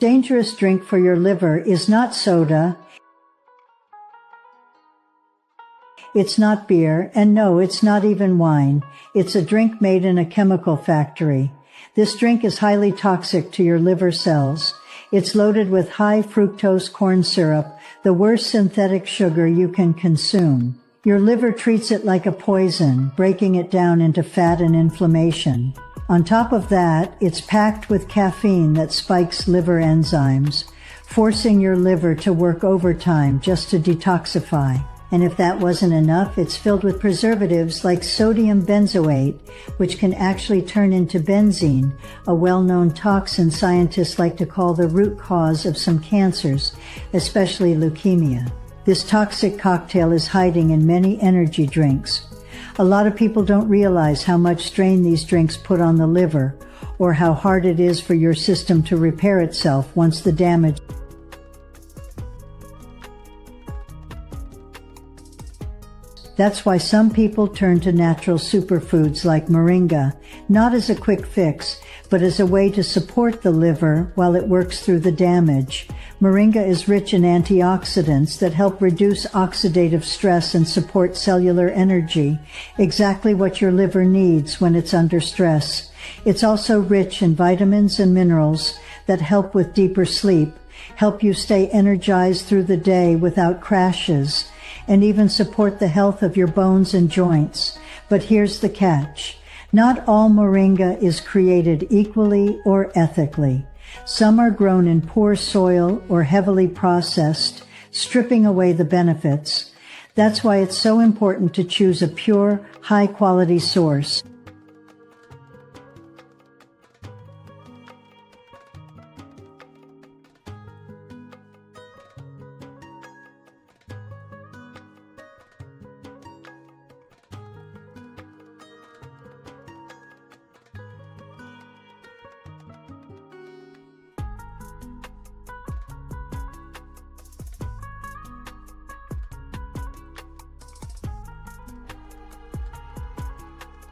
Dangerous drink for your liver is not soda, it's not beer, and no, it's not even wine. It's a drink made in a chemical factory. This drink is highly toxic to your liver cells. It's loaded with high fructose corn syrup, the worst synthetic sugar you can consume. Your liver treats it like a poison, breaking it down into fat and inflammation. On top of that, it's packed with caffeine that spikes liver enzymes, forcing your liver to work overtime just to detoxify. And if that wasn't enough, it's filled with preservatives like sodium benzoate, which can actually turn into benzene, a well-known toxin scientists like to call the root cause of some cancers, especially leukemia. This toxic cocktail is hiding in many energy drinks. A lot of people don't realize how much strain these drinks put on the liver, or how hard it is for your system to repair itself once the damage. That's why some people turn to natural superfoods like moringa, not as a quick fix, but as a way to support the liver while it works through the damage. Moringa is rich in antioxidants that help reduce oxidative stress and support cellular energy, exactly what your liver needs when it's under stress. It's also rich in vitamins and minerals that help with deeper sleep, help you stay energized through the day without crashes, and even support the health of your bones and joints. But here's the catch. Not all moringa is created equally or ethically. Some are grown in poor soil or heavily processed, stripping away the benefits. That's why it's so important to choose a pure, high-quality source.